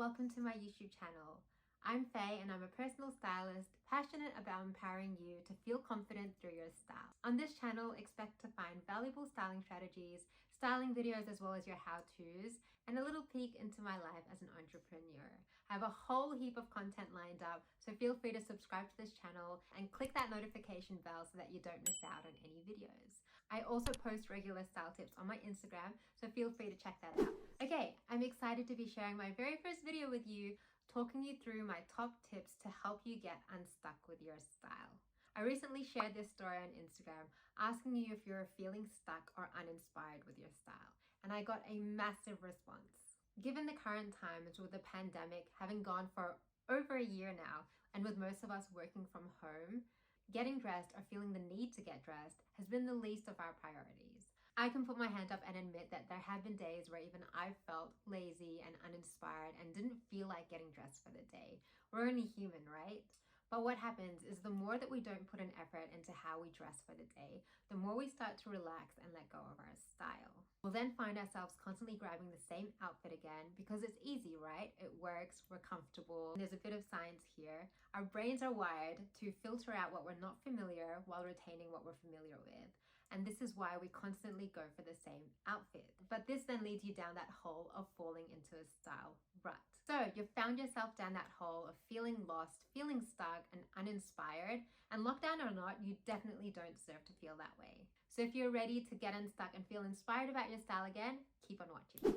welcome to my YouTube channel. I'm Faye and I'm a personal stylist, passionate about empowering you to feel confident through your style. On this channel, expect to find valuable styling strategies, styling videos as well as your how-tos, and a little peek into my life as an entrepreneur. I have a whole heap of content lined up, so feel free to subscribe to this channel and click that notification bell so that you don't miss out on any videos. I also post regular style tips on my Instagram, so feel free to check that out. Okay, I'm excited to be sharing my very first video with you, talking you through my top tips to help you get unstuck with your style. I recently shared this story on Instagram asking you if you're feeling stuck or uninspired with your style, and I got a massive response. Given the current times with the pandemic having gone for over a year now, and with most of us working from home, getting dressed or feeling the need to get dressed has been the least of our priorities. I can put my hand up and admit that there have been days where even I felt lazy and uninspired and didn't feel like getting dressed for the day. We're only human, right? But what happens is the more that we don't put an effort into how we dress for the day, the more we start to relax and let go of our style. We'll then find ourselves constantly grabbing the same outfit again because it's easy, right? It works, we're comfortable. There's a bit of science here. Our brains are wired to filter out what we're not familiar while retaining what we're familiar with. And this is why we constantly go for the same outfit. But this then leads you down that hole of falling into a style rut. So you've found yourself down that hole of feeling lost, feeling stuck, and uninspired, and lockdown or not, you definitely don't deserve to feel that way. So if you're ready to get unstuck and feel inspired about your style again, keep on watching.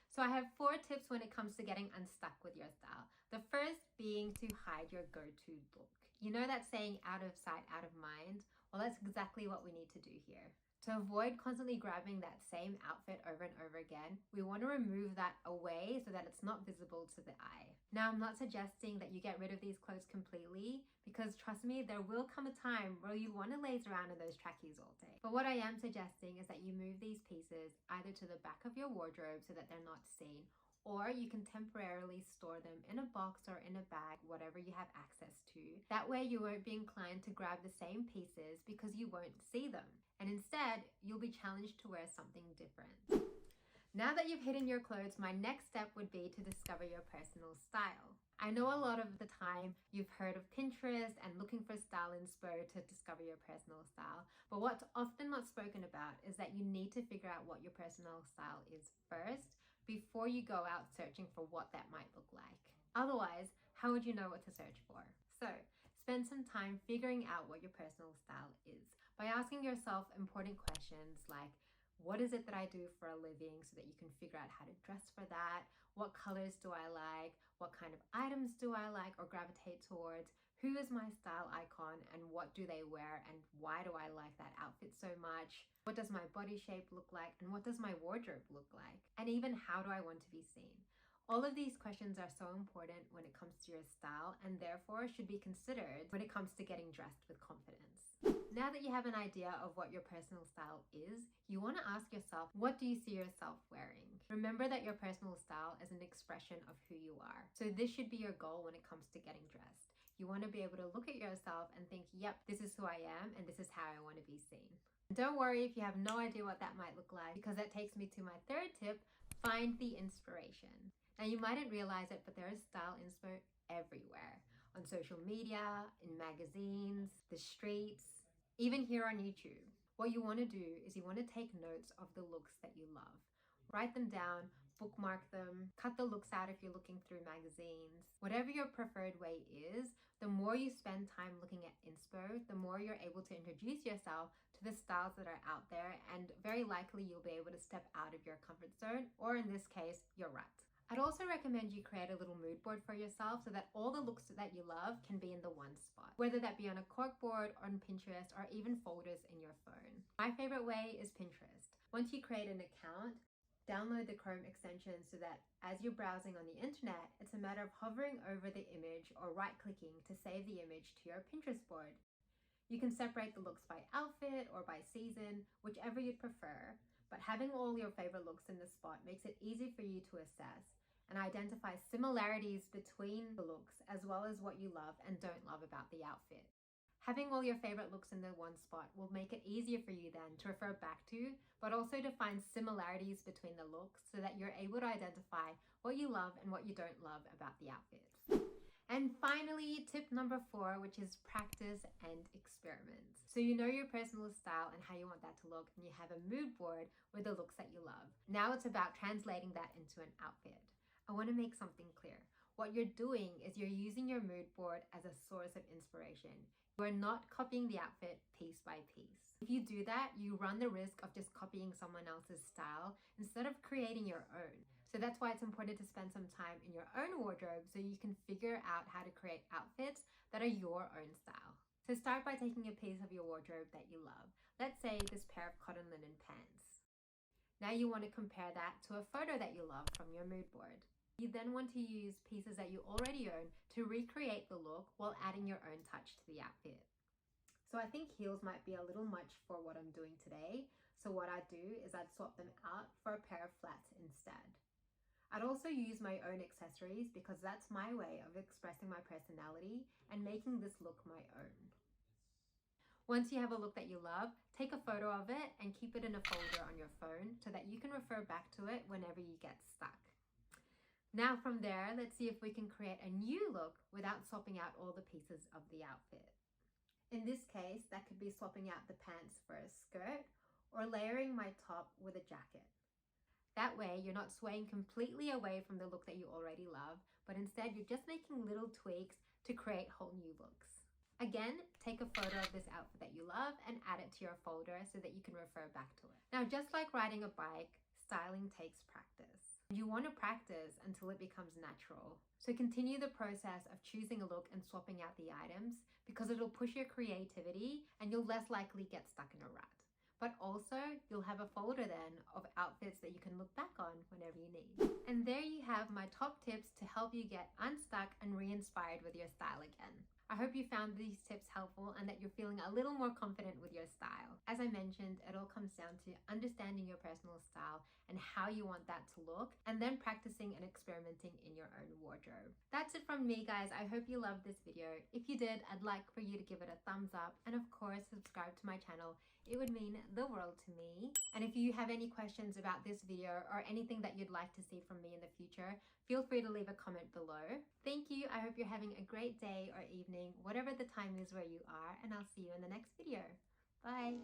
So I have 4 tips when it comes to getting unstuck with your style. The first being to hide your go-to look. You know that saying, out of sight, out of mind? Well, that's exactly what we need to do here. To avoid constantly grabbing that same outfit over and over again, we want to remove that away so that it's not visible to the eye. Now, I'm not suggesting that you get rid of these clothes completely, because trust me, there will come a time where you want to laze around in those trackies all day. But what I am suggesting is that you move these pieces either to the back of your wardrobe so that they're not seen, or you can temporarily store them in a box or in a bag, whatever you have access to. That way you won't be inclined to grab the same pieces because you won't see them. And instead, you'll be challenged to wear something different. Now that you've hidden your clothes, my next step would be to discover your personal style. I know a lot of the time you've heard of Pinterest and looking for style inspo to discover your personal style, but what's often not spoken about is that you need to figure out what your personal style is first before you go out searching for what that might look like. Otherwise, how would you know what to search for? So, spend some time figuring out what your personal style is by asking yourself important questions like, what is it that I do for a living, so that you can figure out how to dress for that? What colors do I like? What kind of items do I like or gravitate towards? Who is my style icon and what do they wear and why do I like that outfit so much? What does my body shape look like and what does my wardrobe look like? And even how do I want to be seen? All of these questions are so important when it comes to your style and therefore should be considered when it comes to getting dressed with confidence. Now that you have an idea of what your personal style is, you want to ask yourself, what do you see yourself wearing? Remember that your personal style is an expression of who you are. So this should be your goal when it comes to getting dressed. You want to be able to look at yourself and think, yep, this is who I am and this is how I want to be seen. Don't worry if you have no idea what that might look like, because that takes me to my third tip, find the inspiration. Now you mightn't realize it, but there is style inspo everywhere. On social media, in magazines, the streets, even here on YouTube. What you want to do is you want to take notes of the looks that you love. Write them down, bookmark them, cut the looks out if you're looking through magazines. Whatever your preferred way is, the more you spend time looking at inspo, the more you're able to introduce yourself to the styles that are out there, and very likely you'll be able to step out of your comfort zone, or in this case, your rut. I'd also recommend you create a little mood board for yourself so that all the looks that you love can be in the one spot, whether that be on a corkboard, on Pinterest, or even folders in your phone. My favorite way is Pinterest. Once you create an account, download the Chrome extension so that as you're browsing on the internet, it's a matter of hovering over the image or right-clicking to save the image to your Pinterest board. You can separate the looks by outfit or by season, whichever you'd prefer, but having all your favorite looks in the spot makes it easy for you to assess and identify similarities between the looks as well as what you love and don't love about the outfit. Having all your favorite looks in the one spot will make it easier for you then to refer back to, but also to find similarities between the looks so that you're able to identify what you love and what you don't love about the outfit. And finally, tip number 4, which is practice and experiment. So you know your personal style and how you want that to look, and you have a mood board with the looks that you love. Now it's about translating that into an outfit. I want to make something clear. What you're doing is you're using your mood board as a source of inspiration. You are not copying the outfit piece by piece. If you do that, you run the risk of just copying someone else's style instead of creating your own. So that's why it's important to spend some time in your own wardrobe so you can figure out how to create outfits that are your own style. So start by taking a piece of your wardrobe that you love. Let's say this pair of cotton linen pants. Now you want to compare that to a photo that you love from your mood board. You then want to use pieces that you already own to recreate the look while adding your own touch to the outfit. So I think heels might be a little much for what I'm doing today. So what I'd do is I'd swap them out for a pair of flats instead. I'd also use my own accessories because that's my way of expressing my personality and making this look my own. Once you have a look that you love, take a photo of it and keep it in a folder on your phone so that you can refer back to it whenever you get stuck. Now from there, let's see if we can create a new look without swapping out all the pieces of the outfit. In this case, that could be swapping out the pants for a skirt or layering my top with a jacket. That way, you're not swaying completely away from the look that you already love, but instead you're just making little tweaks to create whole new looks. Again, take a photo of this outfit that you love and add it to your folder so that you can refer back to it. Now, just like riding a bike, styling takes practice. You want to practice until it becomes natural. So continue the process of choosing a look and swapping out the items because it'll push your creativity and you'll less likely get stuck in a rut. But also, you'll have a folder then of outfits that you can look back on whenever you need. And there you have my top tips to help you get unstuck and re-inspired with your style again. I hope you found these tips helpful and that you're feeling a little more confident with your style. As I mentioned, it all comes down to understanding your personal style and how you want that to look, and then practicing and experimenting in your own wardrobe. That's it from me, guys. I hope you loved this video. If you did, I'd like for you to give it a thumbs up and of course subscribe to my channel. It would mean the world to me. And if you have any questions about this video or anything that you'd like to see from me in the future, feel free to leave a comment below. Thank you. I hope you're having a great day or evening, whatever the time is where you are, and I'll see you in the next video. Bye.